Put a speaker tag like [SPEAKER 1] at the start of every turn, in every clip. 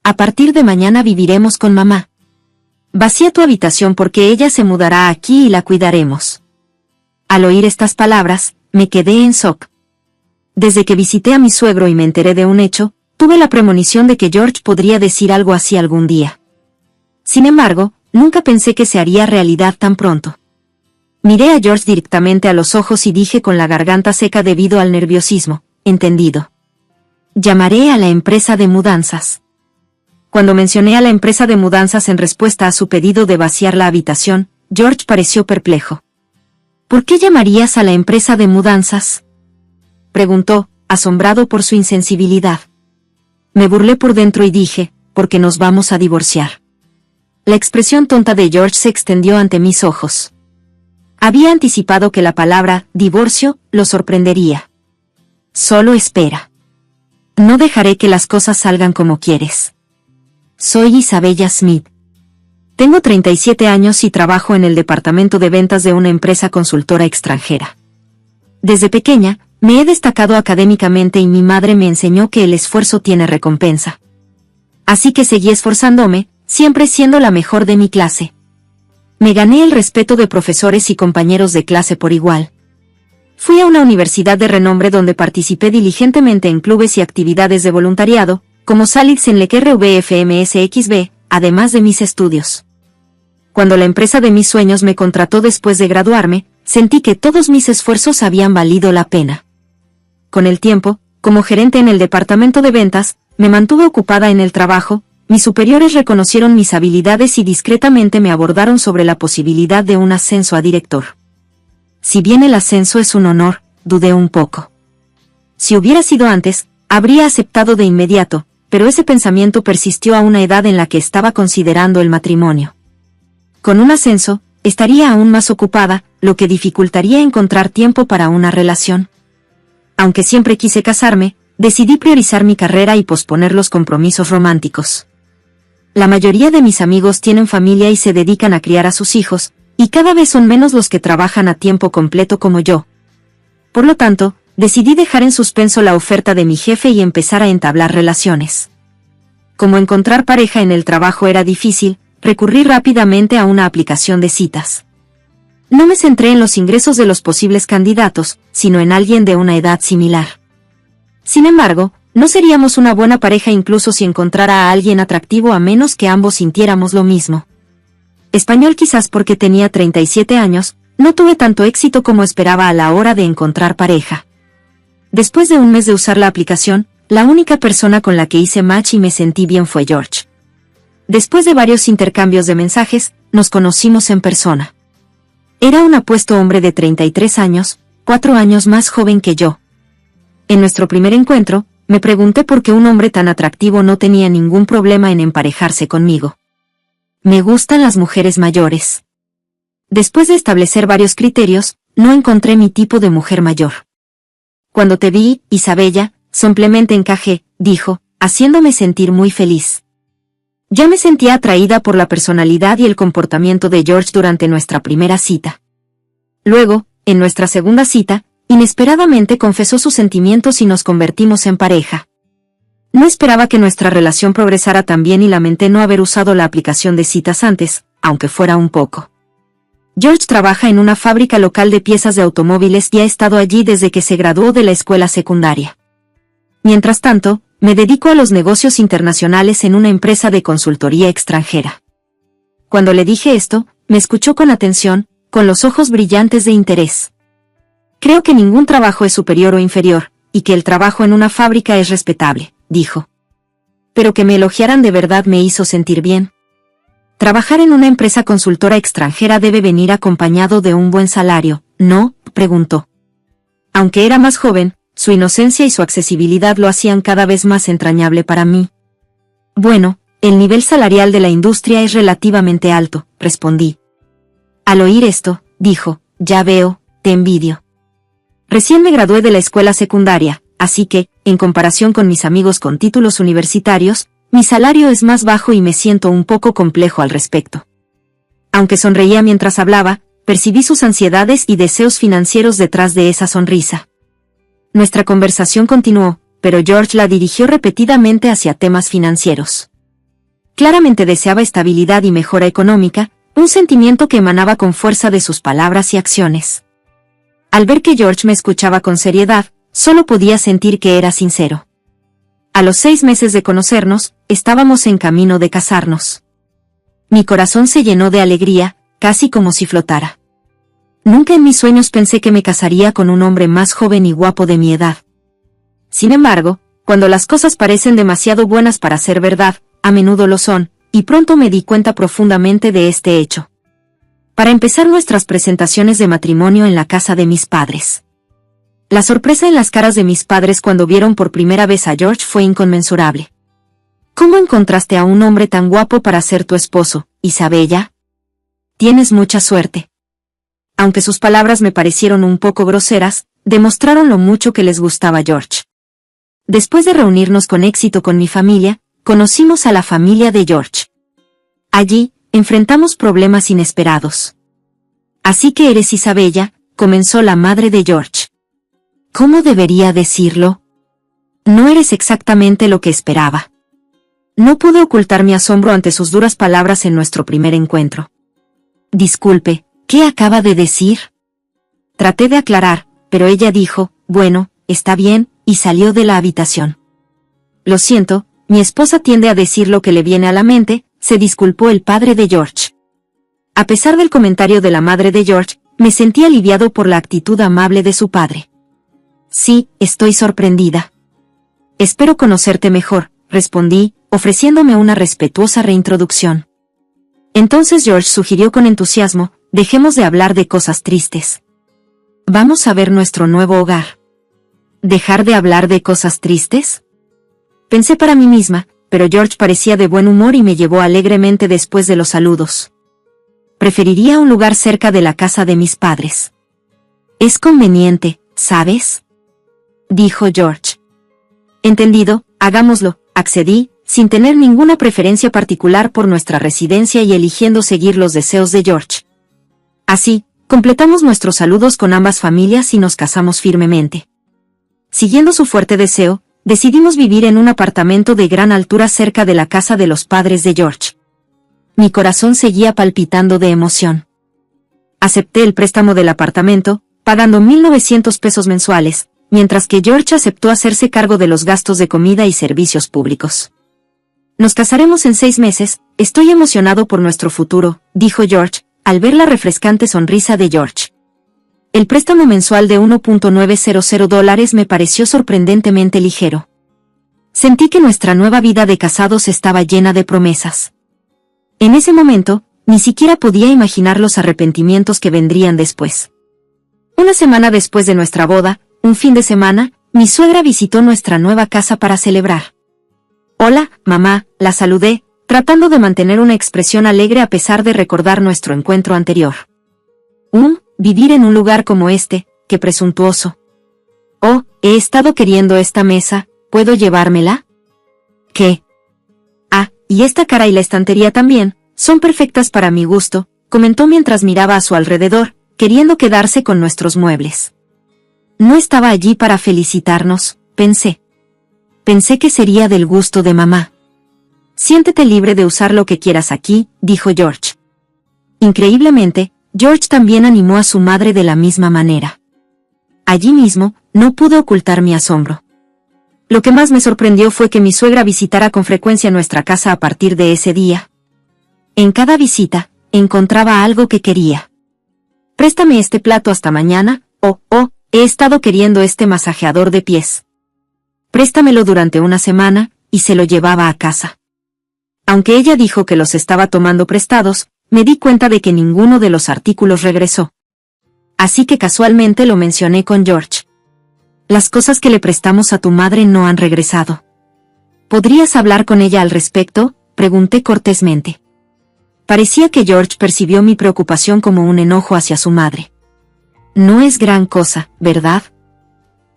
[SPEAKER 1] A partir de mañana viviremos con mamá. Vacía tu habitación porque ella se mudará aquí y la cuidaremos. Al oír estas palabras, me quedé en shock. Desde que visité a mi suegro y me enteré de un hecho, tuve la premonición de que George podría decir algo así algún día. Sin embargo, nunca pensé que se haría realidad tan pronto. Miré a George directamente a los ojos y dije con la garganta seca debido al nerviosismo, entendido. Llamaré a la empresa de mudanzas. Cuando mencioné a la empresa de mudanzas en respuesta a su pedido de vaciar la habitación, George pareció perplejo. ¿Por qué llamarías a la empresa de mudanzas?, preguntó, asombrado por su insensibilidad. Me burlé por dentro y dije, porque nos vamos a divorciar. La expresión tonta de George se extendió ante mis ojos. Había anticipado que la palabra divorcio lo sorprendería. Solo espera. No dejaré que las cosas salgan como quieres. Soy Isabella Smith. Tengo 37 años y trabajo en el departamento de ventas de una empresa consultora extranjera. Desde pequeña, me he destacado académicamente y mi madre me enseñó que el esfuerzo tiene recompensa. Así que seguí esforzándome, siempre siendo la mejor de mi clase. Me gané el respeto de profesores y compañeros de clase por igual. Fui a una universidad de renombre donde participé diligentemente en clubes y actividades de voluntariado, como Salids en LECRVFMSXB, además de mis estudios. Cuando la empresa de mis sueños me contrató después de graduarme, sentí que todos mis esfuerzos habían valido la pena. Con el tiempo, como gerente en el departamento de ventas, me mantuve ocupada en el trabajo, mis superiores reconocieron mis habilidades y discretamente me abordaron sobre la posibilidad de un ascenso a director. Si bien el ascenso es un honor, dudé un poco. Si hubiera sido antes, habría aceptado de inmediato, pero ese pensamiento persistió a una edad en la que estaba considerando el matrimonio. Con un ascenso, estaría aún más ocupada, lo que dificultaría encontrar tiempo para una relación. Aunque siempre quise casarme, decidí priorizar mi carrera y posponer los compromisos románticos. La mayoría de mis amigos tienen familia y se dedican a criar a sus hijos, y cada vez son menos los que trabajan a tiempo completo como yo. Por lo tanto, decidí dejar en suspenso la oferta de mi jefe y empezar a entablar relaciones. Como encontrar pareja en el trabajo era difícil, recurrí rápidamente a una aplicación de citas. No me centré en los ingresos de los posibles candidatos, sino en alguien de una edad similar. Sin embargo, no seríamos una buena pareja incluso si encontrara a alguien atractivo a menos que ambos sintiéramos lo mismo. Español quizás porque tenía 37 años, no tuve tanto éxito como esperaba a la hora de encontrar pareja. Después de un mes de usar la aplicación, la única persona con la que hice match y me sentí bien fue George. Después de varios intercambios de mensajes, nos conocimos en persona. Era un apuesto hombre de 33 años, 4 años más joven que yo. En nuestro primer encuentro, me pregunté por qué un hombre tan atractivo no tenía ningún problema en emparejarse conmigo. Me gustan las mujeres mayores. Después de establecer varios criterios, no encontré mi tipo de mujer mayor. Cuando te vi, Isabella, simplemente encajé, dijo, haciéndome sentir muy feliz. Ya me sentía atraída por la personalidad y el comportamiento de George durante nuestra primera cita. Luego, en nuestra segunda cita, inesperadamente confesó sus sentimientos y nos convertimos en pareja. No esperaba que nuestra relación progresara tan bien y lamenté no haber usado la aplicación de citas antes, aunque fuera un poco. George trabaja en una fábrica local de piezas de automóviles y ha estado allí desde que se graduó de la escuela secundaria. Mientras tanto, me dedico a los negocios internacionales en una empresa de consultoría extranjera. Cuando le dije esto, me escuchó con atención, con los ojos brillantes de interés. Creo que ningún trabajo es superior o inferior, y que el trabajo en una fábrica es respetable, dijo. Pero que me elogiaran de verdad me hizo sentir bien. Trabajar en una empresa consultora extranjera debe venir acompañado de un buen salario, ¿no?, preguntó. Aunque era más joven, su inocencia y su accesibilidad lo hacían cada vez más entrañable para mí. Bueno, el nivel salarial de la industria es relativamente alto, respondí. Al oír esto, dijo, ya veo, te envidio. Recién me gradué de la escuela secundaria, así que, en comparación con mis amigos con títulos universitarios, mi salario es más bajo y me siento un poco complejo al respecto. Aunque sonreía mientras hablaba, percibí sus ansiedades y deseos financieros detrás de esa sonrisa. Nuestra conversación continuó, pero George la dirigió repetidamente hacia temas financieros. Claramente deseaba estabilidad y mejora económica, un sentimiento que emanaba con fuerza de sus palabras y acciones. Al ver que George me escuchaba con seriedad, solo podía sentir que era sincero. A los 6 meses de conocernos, estábamos en camino de casarnos. Mi corazón se llenó de alegría, casi como si flotara. Nunca en mis sueños pensé que me casaría con un hombre más joven y guapo de mi edad. Sin embargo, cuando las cosas parecen demasiado buenas para ser verdad, a menudo lo son, y pronto me di cuenta profundamente de este hecho. Para empezar nuestras presentaciones de matrimonio en la casa de mis padres. La sorpresa en las caras de mis padres cuando vieron por primera vez a George fue inconmensurable. ¿Cómo encontraste a un hombre tan guapo para ser tu esposo, Isabella? Tienes mucha suerte. Aunque sus palabras me parecieron un poco groseras, demostraron lo mucho que les gustaba George. Después de reunirnos con éxito con mi familia, conocimos a la familia de George. Allí, enfrentamos problemas inesperados. Así que eres Isabella, comenzó la madre de George. ¿Cómo debería decirlo? No eres exactamente lo que esperaba. No pude ocultar mi asombro ante sus duras palabras en nuestro primer encuentro. Disculpe, ¿qué acaba de decir? Traté de aclarar, pero ella dijo, bueno, está bien, y salió de la habitación. Lo siento, mi esposa tiende a decir lo que le viene a la mente, se disculpó el padre de George. A pesar del comentario de la madre de George, me sentí aliviado por la actitud amable de su padre. Sí, estoy sorprendida. Espero conocerte mejor, respondí, ofreciéndome una respetuosa reintroducción. Entonces George sugirió con entusiasmo, dejemos de hablar de cosas tristes. Vamos a ver nuestro nuevo hogar. ¿Dejar de hablar de cosas tristes? Pensé para mí misma, pero George parecía de buen humor y me llevó alegremente después de los saludos. Preferiría un lugar cerca de la casa de mis padres. Es conveniente, ¿sabes? Dijo George. Entendido, hagámoslo, accedí, sin tener ninguna preferencia particular por nuestra residencia y eligiendo seguir los deseos de George. Así, completamos nuestros saludos con ambas familias y nos casamos firmemente. Siguiendo su fuerte deseo, decidimos vivir en un apartamento de gran altura cerca de la casa de los padres de George. Mi corazón seguía palpitando de emoción. Acepté el préstamo del apartamento, pagando 1,900 pesos mensuales, mientras que George aceptó hacerse cargo de los gastos de comida y servicios públicos. Nos casaremos en 6 meses, estoy emocionado por nuestro futuro, dijo George, al ver la refrescante sonrisa de George. El préstamo mensual de $1,900 me pareció sorprendentemente ligero. Sentí que nuestra nueva vida de casados estaba llena de promesas. En ese momento, ni siquiera podía imaginar los arrepentimientos que vendrían después. Una semana después de nuestra boda, un fin de semana, mi suegra visitó nuestra nueva casa para celebrar. Hola, mamá, la saludé, tratando de mantener una expresión alegre a pesar de recordar nuestro encuentro anterior. Vivir en un lugar como este, qué presuntuoso. Oh, he estado queriendo esta mesa, ¿puedo llevármela? ¿Qué? Ah, y esta cara y la estantería también, son perfectas para mi gusto, comentó mientras miraba a su alrededor, queriendo quedarse con nuestros muebles. No estaba allí para felicitarnos, pensé. Pensé que sería del gusto de mamá. Siéntete libre de usar lo que quieras aquí, dijo George. Increíblemente, George también animó a su madre de la misma manera. Allí mismo, no pude ocultar mi asombro. Lo que más me sorprendió fue que mi suegra visitara con frecuencia nuestra casa a partir de ese día. En cada visita, encontraba algo que quería. Préstame este plato hasta mañana, he estado queriendo este masajeador de pies. Préstamelo durante una semana, y se lo llevaba a casa. Aunque ella dijo que los estaba tomando prestados, me di cuenta de que ninguno de los artículos regresó. Así que casualmente lo mencioné con George. Las cosas que le prestamos a tu madre no han regresado. ¿Podrías hablar con ella al respecto?, pregunté cortésmente. Parecía que George percibió mi preocupación como un enojo hacia su madre. No es gran cosa, ¿verdad?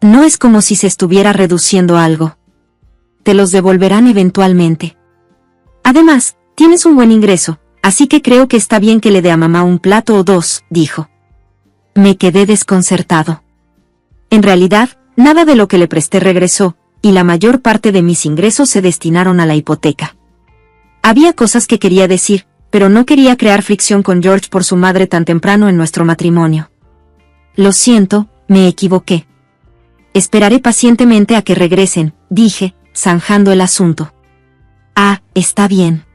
[SPEAKER 1] No es como si se estuviera reduciendo algo. Te los devolverán eventualmente. Además, tienes un buen ingreso, así que creo que está bien que le dé a mamá un plato o dos, dijo. Me quedé desconcertado. En realidad, nada de lo que le presté regresó, y la mayor parte de mis ingresos se destinaron a la hipoteca. Había cosas que quería decir, pero no quería crear fricción con George por su madre tan temprano en nuestro matrimonio. Lo siento, me equivoqué. Esperaré pacientemente a que regresen, dije, zanjando el asunto. Ah, está bien.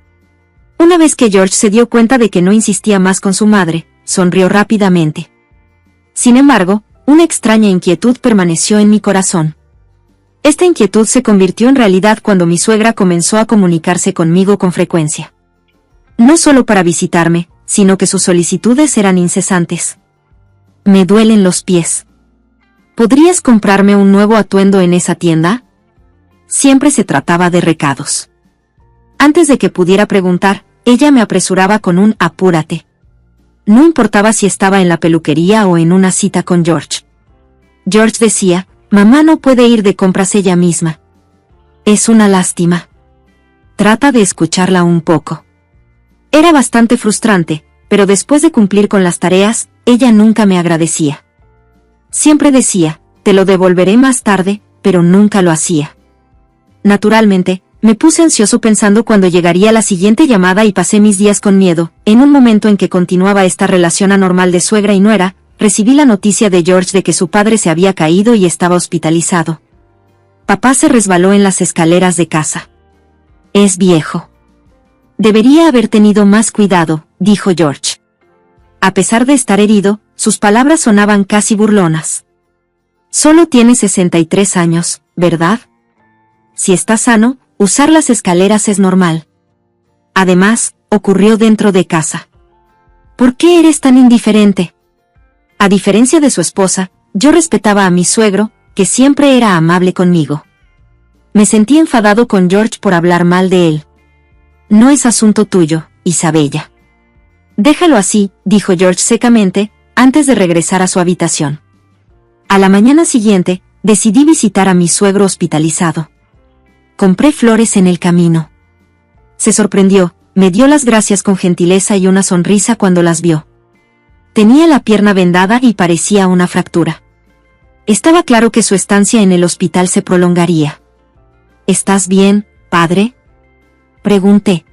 [SPEAKER 1] Una vez que George se dio cuenta de que no insistía más con su madre, sonrió rápidamente. Sin embargo, una extraña inquietud permaneció en mi corazón. Esta inquietud se convirtió en realidad cuando mi suegra comenzó a comunicarse conmigo con frecuencia. No solo para visitarme, sino que sus solicitudes eran incesantes. Me duelen los pies. ¿Podrías comprarme un nuevo atuendo en esa tienda? Siempre se trataba de recados. Antes de que pudiera preguntar, ella me apresuraba con un apúrate. No importaba si estaba en la peluquería o en una cita con George. George decía, mamá no puede ir de compras ella misma. Es una lástima. Trata de escucharla un poco. Era bastante frustrante, pero después de cumplir con las tareas, ella nunca me agradecía. Siempre decía, te lo devolveré más tarde, pero nunca lo hacía. Naturalmente, me puse ansioso pensando cuándo llegaría la siguiente llamada y pasé mis días con miedo. En un momento en que continuaba esta relación anormal de suegra y nuera, recibí la noticia de George de que su padre se había caído y estaba hospitalizado. Papá se resbaló en las escaleras de casa. Es viejo. Debería haber tenido más cuidado, dijo George. A pesar de estar herido, sus palabras sonaban casi burlonas. Solo tiene 63 años, ¿verdad? Si está sano, usar las escaleras es normal. Además, ocurrió dentro de casa. ¿Por qué eres tan indiferente? A diferencia de su esposa, yo respetaba a mi suegro, que siempre era amable conmigo. Me sentí enfadado con George por hablar mal de él. No es asunto tuyo, Isabella. Déjalo así, dijo George secamente, antes de regresar a su habitación. A la mañana siguiente, decidí visitar a mi suegro hospitalizado. Compré flores en el camino. Se sorprendió, me dio las gracias con gentileza y una sonrisa cuando las vio. Tenía la pierna vendada y parecía una fractura. Estaba claro que su estancia en el hospital se prolongaría. ¿Estás bien, padre?, pregunté.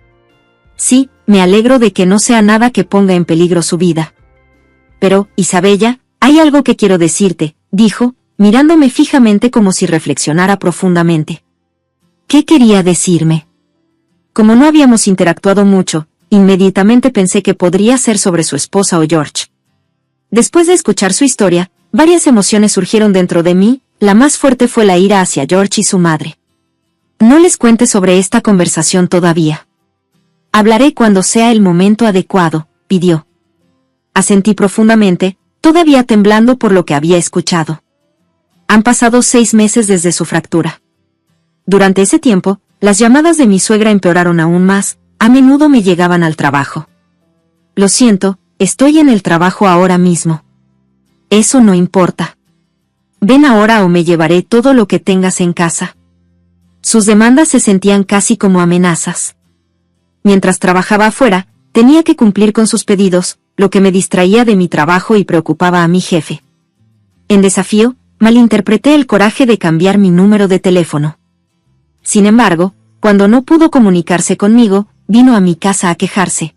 [SPEAKER 1] Sí, me alegro de que no sea nada que ponga en peligro su vida. Pero, Isabella, hay algo que quiero decirte, dijo, mirándome fijamente como si reflexionara profundamente. ¿Qué quería decirme? Como no habíamos interactuado mucho, inmediatamente pensé que podría ser sobre su esposa o George. Después de escuchar su historia, varias emociones surgieron dentro de mí, la más fuerte fue la ira hacia George y su madre. No les cuente sobre esta conversación todavía. Hablaré cuando sea el momento adecuado, pidió. Asentí profundamente, todavía temblando por lo que había escuchado. Han pasado 6 meses desde su fractura. Durante ese tiempo, las llamadas de mi suegra empeoraron aún más, a menudo me llegaban al trabajo. Lo siento, estoy en el trabajo ahora mismo. Eso no importa. Ven ahora o me llevaré todo lo que tengas en casa. Sus demandas se sentían casi como amenazas. Mientras trabajaba afuera, tenía que cumplir con sus pedidos, lo que me distraía de mi trabajo y preocupaba a mi jefe. En desafío, malinterpreté el coraje de cambiar mi número de teléfono. Sin embargo, cuando no pudo comunicarse conmigo, vino a mi casa a quejarse.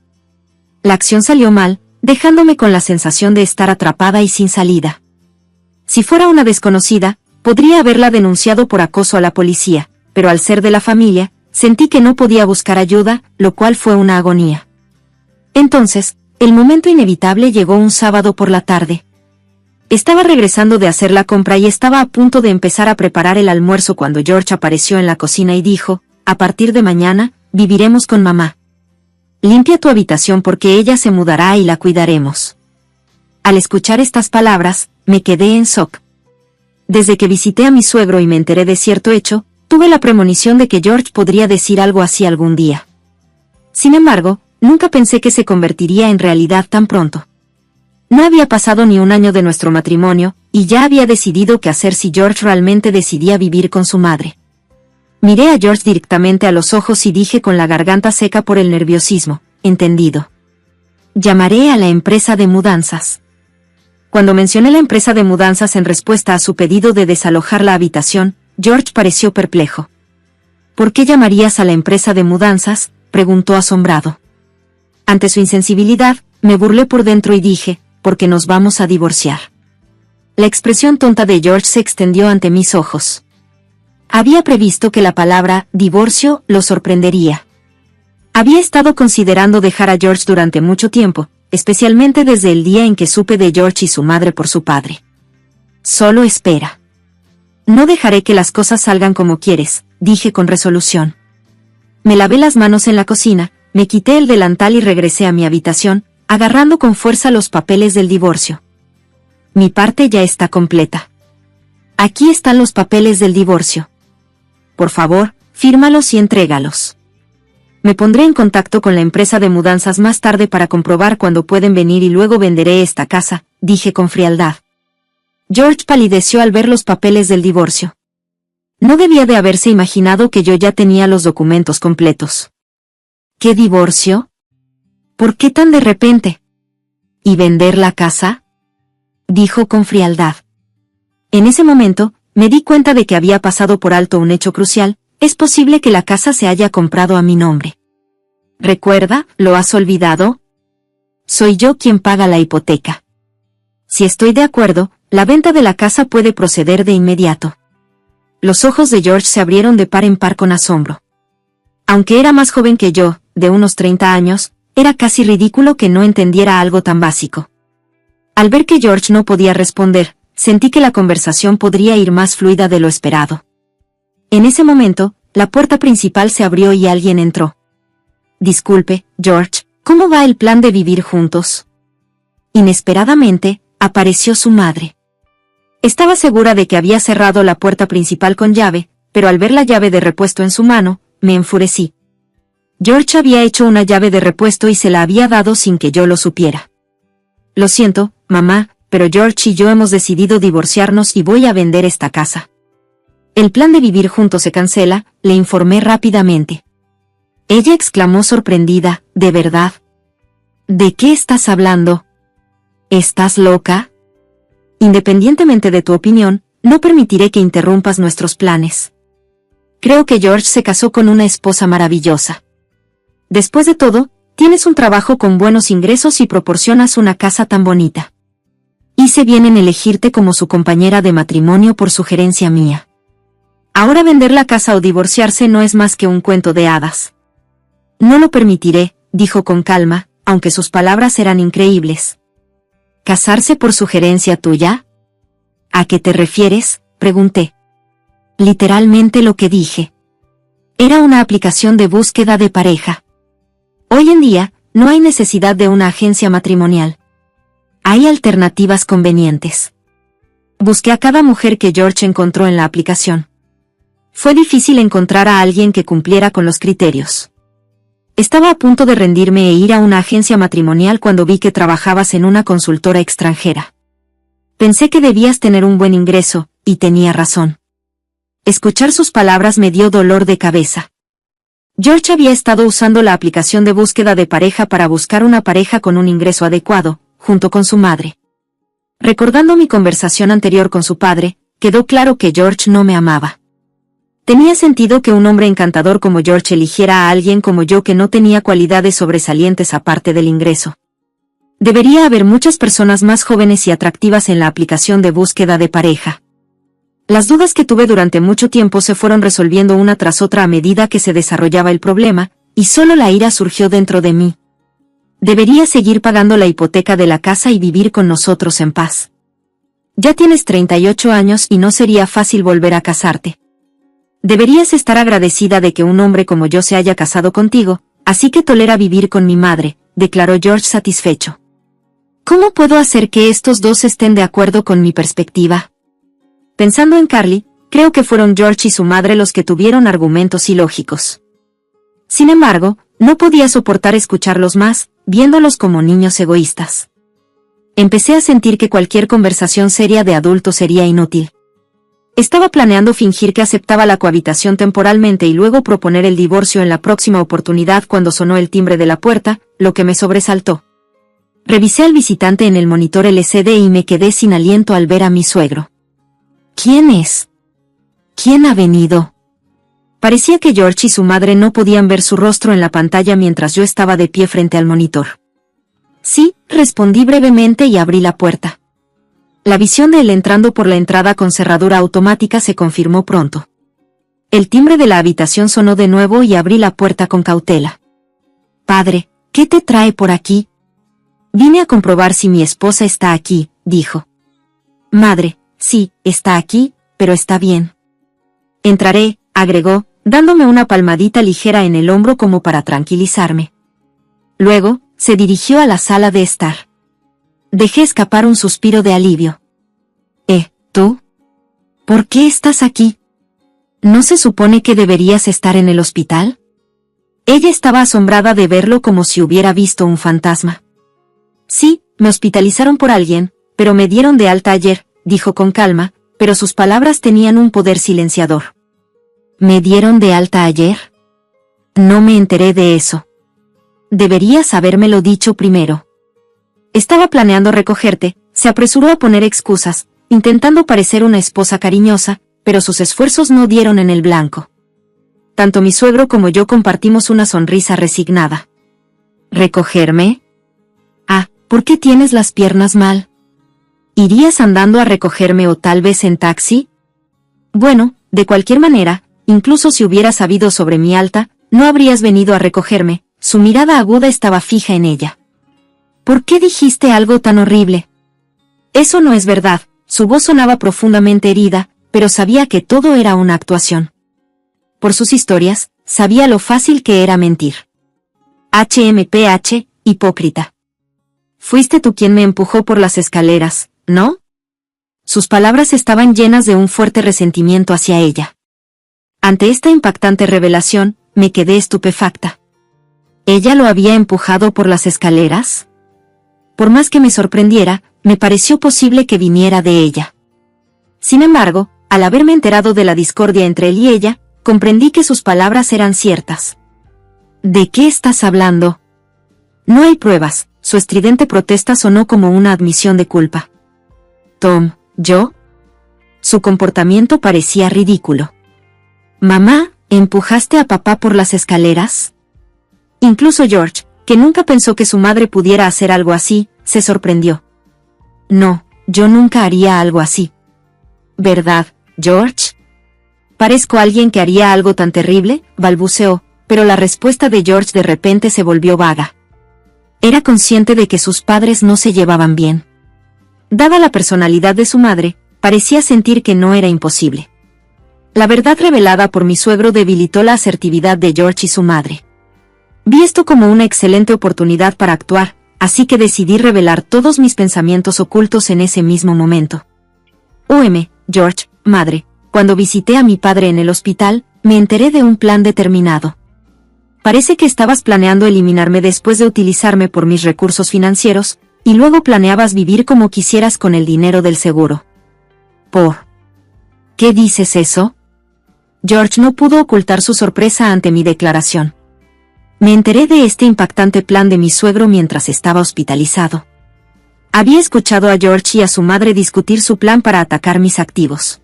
[SPEAKER 1] La acción salió mal, dejándome con la sensación de estar atrapada y sin salida. Si fuera una desconocida, podría haberla denunciado por acoso a la policía, pero al ser de la familia, sentí que no podía buscar ayuda, lo cual fue una agonía. Entonces, el momento inevitable llegó un sábado por la tarde. Estaba regresando de hacer la compra y estaba a punto de empezar a preparar el almuerzo cuando George apareció en la cocina y dijo, a partir de mañana, viviremos con mamá. Limpia tu habitación porque ella se mudará y la cuidaremos. Al escuchar estas palabras, me quedé en shock. Desde que visité a mi suegro y me enteré de cierto hecho, tuve la premonición de que George podría decir algo así algún día. Sin embargo, nunca pensé que se convertiría en realidad tan pronto. No había pasado ni un año de nuestro matrimonio, y ya había decidido qué hacer si George realmente decidía vivir con su madre. Miré a George directamente a los ojos y dije con la garganta seca por el nerviosismo, entendido. Llamaré a la empresa de mudanzas. Cuando mencioné la empresa de mudanzas en respuesta a su pedido de desalojar la habitación, George pareció perplejo. ¿Por qué llamarías a la empresa de mudanzas? preguntó asombrado. Ante su insensibilidad, me burlé por dentro y dije, porque nos vamos a divorciar. La expresión tonta de George se extendió ante mis ojos. Había previsto que la palabra divorcio lo sorprendería. Había estado considerando dejar a George durante mucho tiempo, especialmente desde el día en que supe de George y su madre por su padre. Solo espera. No dejaré que las cosas salgan como quieres, dije con resolución. Me lavé las manos en la cocina, me quité el delantal y regresé a mi habitación, agarrando con fuerza los papeles del divorcio. Mi parte ya está completa. Aquí están los papeles del divorcio. Por favor, fírmalos y entrégalos. Me pondré en contacto con la empresa de mudanzas más tarde para comprobar cuándo pueden venir y luego venderé esta casa, dije con frialdad. George palideció al ver los papeles del divorcio. No debía de haberse imaginado que yo ya tenía los documentos completos. ¿Qué divorcio? ¿Por qué tan de repente? ¿Y vender la casa? Dijo con frialdad. En ese momento, me di cuenta de que había pasado por alto un hecho crucial. Es posible que la casa se haya comprado a mi nombre. ¿Recuerda? ¿Lo has olvidado? Soy yo quien paga la hipoteca. Si estoy de acuerdo, la venta de la casa puede proceder de inmediato. Los ojos de George se abrieron de par en par con asombro. Aunque era más joven que yo, de unos 30 años, era casi ridículo que no entendiera algo tan básico. Al ver que George no podía responder, sentí que la conversación podría ir más fluida de lo esperado. En ese momento, la puerta principal se abrió y alguien entró. Disculpe, George, ¿cómo va el plan de vivir juntos? Inesperadamente, apareció su madre. Estaba segura de que había cerrado la puerta principal con llave, pero al ver la llave de repuesto en su mano, me enfurecí. George había hecho una llave de repuesto y se la había dado sin que yo lo supiera. Lo siento, mamá, pero George y yo hemos decidido divorciarnos y voy a vender esta casa. El plan de vivir juntos se cancela, le informé rápidamente. Ella exclamó sorprendida, ¿de verdad? ¿De qué estás hablando? ¿Estás loca? Independientemente de tu opinión, no permitiré que interrumpas nuestros planes. Creo que George se casó con una esposa maravillosa. Después de todo, tienes un trabajo con buenos ingresos y proporcionas una casa tan bonita. Hice bien en elegirte como su compañera de matrimonio por sugerencia mía. Ahora vender la casa o divorciarse no es más que un cuento de hadas. No lo permitiré, dijo con calma, aunque sus palabras eran increíbles. ¿Casarse por sugerencia tuya? ¿A qué te refieres?, pregunté. Literalmente lo que dije. Era una aplicación de búsqueda de pareja. Hoy en día, no hay necesidad de una agencia matrimonial. Hay alternativas convenientes. Busqué a cada mujer que George encontró en la aplicación. Fue difícil encontrar a alguien que cumpliera con los criterios. Estaba a punto de rendirme e ir a una agencia matrimonial cuando vi que trabajabas en una consultora extranjera. Pensé que debías tener un buen ingreso, y tenía razón. Escuchar sus palabras me dio dolor de cabeza. George había estado usando la aplicación de búsqueda de pareja para buscar una pareja con un ingreso adecuado, junto con su madre. Recordando mi conversación anterior con su padre, quedó claro que George no me amaba. Tenía sentido que un hombre encantador como George eligiera a alguien como yo que no tenía cualidades sobresalientes aparte del ingreso. Debería haber muchas personas más jóvenes y atractivas en la aplicación de búsqueda de pareja. Las dudas que tuve durante mucho tiempo se fueron resolviendo una tras otra a medida que se desarrollaba el problema, y solo la ira surgió dentro de mí. Debería seguir pagando la hipoteca de la casa y vivir con nosotros en paz. Ya tienes 38 años y no sería fácil volver a casarte. Deberías estar agradecida de que un hombre como yo se haya casado contigo, así que tolera vivir con mi madre, declaró George satisfecho. ¿Cómo puedo hacer que estos dos estén de acuerdo con mi perspectiva? Pensando en Carly, creo que fueron George y su madre los que tuvieron argumentos ilógicos. Sin embargo, no podía soportar escucharlos más, viéndolos como niños egoístas. Empecé a sentir que cualquier conversación seria de adulto sería inútil. Estaba planeando fingir que aceptaba la cohabitación temporalmente y luego proponer el divorcio en la próxima oportunidad cuando sonó el timbre de la puerta, lo que me sobresaltó. Revisé al visitante en el monitor LCD y me quedé sin aliento al ver a mi suegro. ¿Quién es? ¿Quién ha venido? Parecía que George y su madre no podían ver su rostro en la pantalla mientras yo estaba de pie frente al monitor. Sí, respondí brevemente y abrí la puerta. La visión de él entrando por la entrada con cerradura automática se confirmó pronto. El timbre de la habitación sonó de nuevo y abrí la puerta con cautela. «Padre, ¿qué te trae por aquí?» «Vine a comprobar si mi esposa está aquí», dijo. «Madre, sí, está aquí, pero está bien». «Entraré», agregó, dándome una palmadita ligera en el hombro como para tranquilizarme. Luego, se dirigió a la sala de estar. Dejé escapar un suspiro de alivio. ¿Tú? ¿Por qué estás aquí? ¿No se supone que deberías estar en el hospital? Ella estaba asombrada de verlo como si hubiera visto un fantasma. Sí, me hospitalizaron por alguien, pero me dieron de alta ayer, dijo con calma, pero sus palabras tenían un poder silenciador. ¿Me dieron de alta ayer? No me enteré de eso. Deberías habérmelo dicho primero. Estaba planeando recogerte, se apresuró a poner excusas, intentando parecer una esposa cariñosa, pero sus esfuerzos no dieron en el blanco. Tanto mi suegro como yo compartimos una sonrisa resignada. ¿Recogerme? Ah, ¿por qué tienes las piernas mal? ¿Irías andando a recogerme o tal vez en taxi? Bueno, de cualquier manera, incluso si hubieras sabido sobre mi alta, no habrías venido a recogerme. Su mirada aguda estaba fija en ella. ¿Por qué dijiste algo tan horrible? Eso no es verdad. Su voz sonaba profundamente herida, pero sabía que todo era una actuación. Por sus historias, sabía lo fácil que era mentir. HMPH, hipócrita. Fuiste tú quien me empujó por las escaleras, ¿no? Sus palabras estaban llenas de un fuerte resentimiento hacia ella. Ante esta impactante revelación, me quedé estupefacta. ¿Ella lo había empujado por las escaleras? Por más que me sorprendiera, me pareció posible que viniera de ella. Sin embargo, al haberme enterado de la discordia entre él y ella, comprendí que sus palabras eran ciertas. ¿De qué estás hablando? No hay pruebas. Su estridente protesta sonó como una admisión de culpa. Tom, ¿yo? Su comportamiento parecía ridículo. Mamá, ¿empujaste a papá por las escaleras? Incluso George, que nunca pensó que su madre pudiera hacer algo así, se sorprendió. No, yo nunca haría algo así. ¿Verdad, George? ¿Parezco alguien que haría algo tan terrible?, balbuceó, pero la respuesta de George de repente se volvió vaga. Era consciente de que sus padres no se llevaban bien. Dada la personalidad de su madre, parecía sentir que no era imposible. La verdad revelada por mi suegro debilitó la asertividad de George y su madre. Vi esto como una excelente oportunidad para actuar, así que decidí revelar todos mis pensamientos ocultos en ese mismo momento. George, madre, cuando visité a mi padre en el hospital, me enteré de un plan determinado. Parece que estabas planeando eliminarme después de utilizarme por mis recursos financieros, y luego planeabas vivir como quisieras con el dinero del seguro. ¿Por qué dices eso? George no pudo ocultar su sorpresa ante mi declaración. Me enteré de este impactante plan de mi suegro mientras estaba hospitalizado. Había escuchado a George y a su madre discutir su plan para atacar mis activos.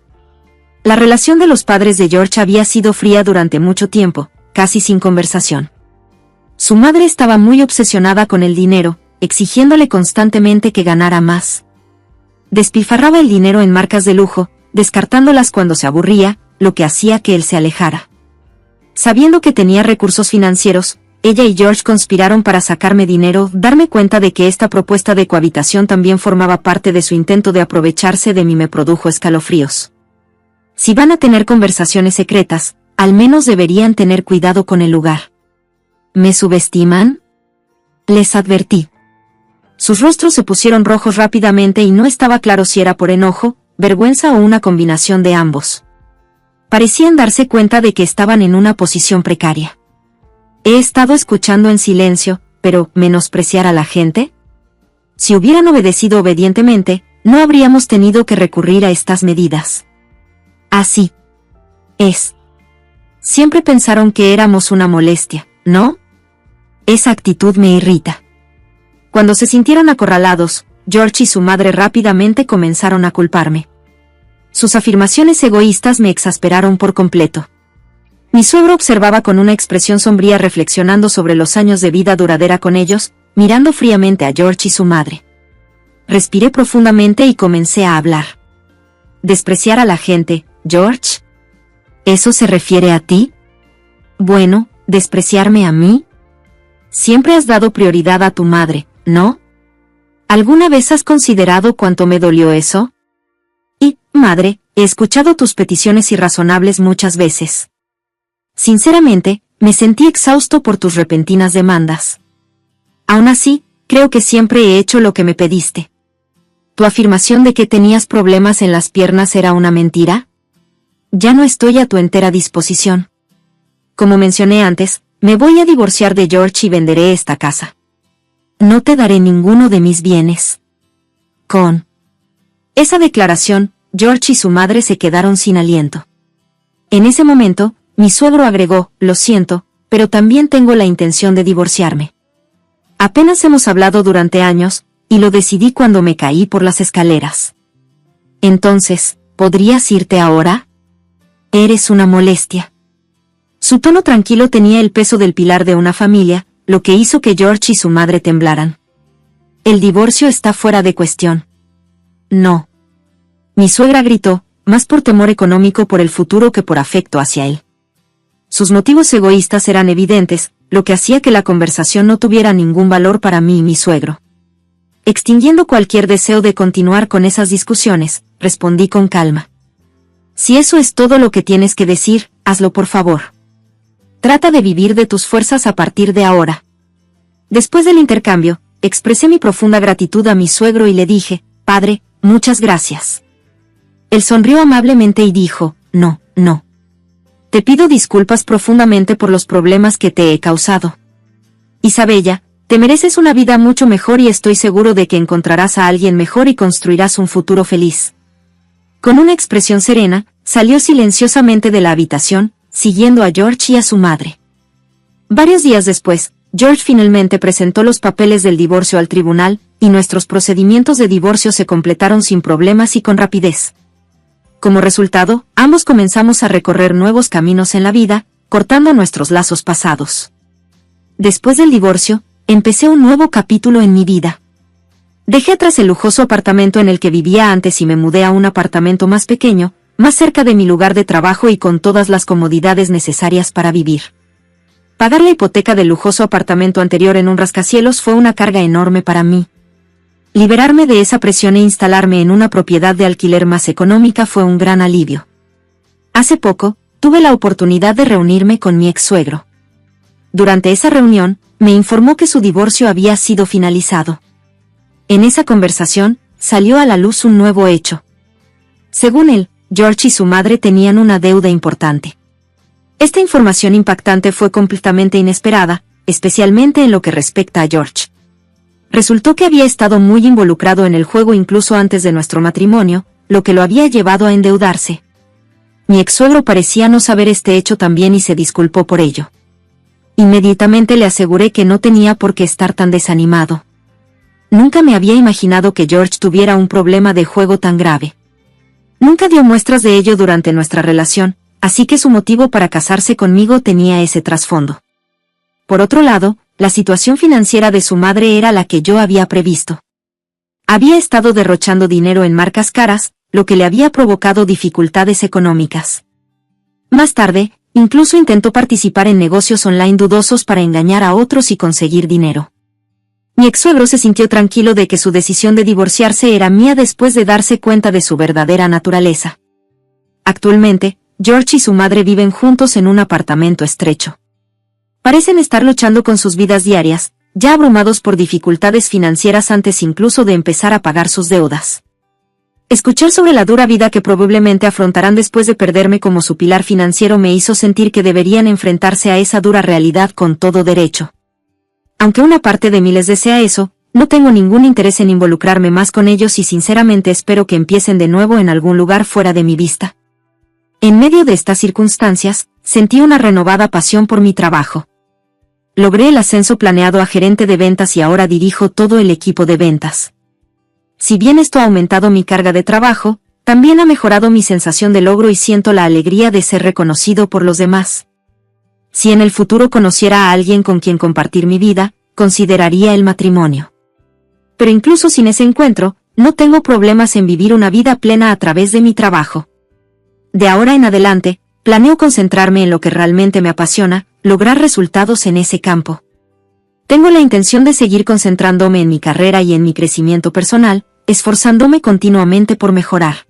[SPEAKER 1] La relación de los padres de George había sido fría durante mucho tiempo, casi sin conversación. Su madre estaba muy obsesionada con el dinero, exigiéndole constantemente que ganara más. Despilfarraba el dinero en marcas de lujo, descartándolas cuando se aburría, lo que hacía que él se alejara. Sabiendo que tenía recursos financieros, ella y George conspiraron para sacarme dinero. Darme cuenta de que esta propuesta de cohabitación también formaba parte de su intento de aprovecharse de mí me produjo escalofríos. Si van a tener conversaciones secretas, al menos deberían tener cuidado con el lugar. ¿Me subestiman?, les advertí. Sus rostros se pusieron rojos rápidamente y no estaba claro si era por enojo, vergüenza o una combinación de ambos. Parecían darse cuenta de que estaban en una posición precaria. He estado escuchando en silencio, pero ¿menospreciar a la gente? Si hubieran obedecido obedientemente, no habríamos tenido que recurrir a estas medidas. Así es. Siempre pensaron que éramos una molestia, ¿no? Esa actitud me irrita. Cuando se sintieron acorralados, George y su madre rápidamente comenzaron a culparme. Sus afirmaciones egoístas me exasperaron por completo. Mi suegro observaba con una expresión sombría reflexionando sobre los años de vida duradera con ellos, mirando fríamente a George y su madre. Respiré profundamente y comencé a hablar. ¿Despreciar a la gente, George? ¿Eso se refiere a ti? Bueno, ¿despreciarme a mí? Siempre has dado prioridad a tu madre, ¿no? ¿Alguna vez has considerado cuánto me dolió eso? Y, madre, he escuchado tus peticiones irrazonables muchas veces. Sinceramente, me sentí exhausto por tus repentinas demandas. Aún así, creo que siempre he hecho lo que me pediste. ¿Tu afirmación de que tenías problemas en las piernas era una mentira? Ya no estoy a tu entera disposición. Como mencioné antes, me voy a divorciar de George y venderé esta casa. No te daré ninguno de mis bienes. Con esa declaración, George y su madre se quedaron sin aliento. En ese momento, mi suegro agregó, lo siento, pero también tengo la intención de divorciarme. Apenas hemos hablado durante años, y lo decidí cuando me caí por las escaleras. Entonces, ¿podrías irte ahora? Eres una molestia. Su tono tranquilo tenía el peso del pilar de una familia, lo que hizo que George y su madre temblaran. El divorcio está fuera de cuestión. No. Mi suegra gritó, más por temor económico por el futuro que por afecto hacia él. Sus motivos egoístas eran evidentes, lo que hacía que la conversación no tuviera ningún valor para mí y mi suegro. Extinguiendo cualquier deseo de continuar con esas discusiones, respondí con calma. Si eso es todo lo que tienes que decir, hazlo por favor. Trata de vivir de tus fuerzas a partir de ahora. Después del intercambio, expresé mi profunda gratitud a mi suegro y le dije, padre, muchas gracias. Él sonrió amablemente y dijo, no. Te pido disculpas profundamente por los problemas que te he causado. Isabella, te mereces una vida mucho mejor y estoy seguro de que encontrarás a alguien mejor y construirás un futuro feliz. Con una expresión serena, salió silenciosamente de la habitación, siguiendo a George y a su madre. Varios días después, George finalmente presentó los papeles del divorcio al tribunal, y nuestros procedimientos de divorcio se completaron sin problemas y con rapidez. Como resultado, ambos comenzamos a recorrer nuevos caminos en la vida, cortando nuestros lazos pasados. Después del divorcio, empecé un nuevo capítulo en mi vida. Dejé atrás el lujoso apartamento en el que vivía antes y me mudé a un apartamento más pequeño, más cerca de mi lugar de trabajo y con todas las comodidades necesarias para vivir. Pagar la hipoteca del lujoso apartamento anterior en un rascacielos fue una carga enorme para mí. Liberarme de esa presión e instalarme en una propiedad de alquiler más económica fue un gran alivio. Hace poco, tuve la oportunidad de reunirme con mi ex-suegro. Durante esa reunión, me informó que su divorcio había sido finalizado. En esa conversación, salió a la luz un nuevo hecho. Según él, George y su madre tenían una deuda importante. Esta información impactante fue completamente inesperada, especialmente en lo que respecta a George. Resultó que había estado muy involucrado en el juego incluso antes de nuestro matrimonio, lo que lo había llevado a endeudarse. Mi ex-suegro parecía no saber este hecho también y se disculpó por ello. Inmediatamente le aseguré que no tenía por qué estar tan desanimado. Nunca me había imaginado que George tuviera un problema de juego tan grave. Nunca dio muestras de ello durante nuestra relación, así que su motivo para casarse conmigo tenía ese trasfondo. Por otro lado, la situación financiera de su madre era la que yo había previsto. Había estado derrochando dinero en marcas caras, lo que le había provocado dificultades económicas. Más tarde, incluso intentó participar en negocios online dudosos para engañar a otros y conseguir dinero. Mi ex-suegro se sintió tranquilo de que su decisión de divorciarse era mía después de darse cuenta de su verdadera naturaleza. Actualmente, George y su madre viven juntos en un apartamento estrecho. Parecen estar luchando con sus vidas diarias, ya abrumados por dificultades financieras antes incluso de empezar a pagar sus deudas. Escuchar sobre la dura vida que probablemente afrontarán después de perderme como su pilar financiero me hizo sentir que deberían enfrentarse a esa dura realidad con todo derecho. Aunque una parte de mí les desea eso, no tengo ningún interés en involucrarme más con ellos y sinceramente espero que empiecen de nuevo en algún lugar fuera de mi vista. En medio de estas circunstancias, sentí una renovada pasión por mi trabajo. Logré el ascenso planeado a gerente de ventas y ahora dirijo todo el equipo de ventas. Si bien esto ha aumentado mi carga de trabajo, también ha mejorado mi sensación de logro y siento la alegría de ser reconocido por los demás. Si en el futuro conociera a alguien con quien compartir mi vida, consideraría el matrimonio. Pero incluso sin ese encuentro, no tengo problemas en vivir una vida plena a través de mi trabajo. De ahora en adelante, planeo concentrarme en lo que realmente me apasiona, lograr resultados en ese campo. Tengo la intención de seguir concentrándome en mi carrera y en mi crecimiento personal, esforzándome continuamente por mejorar.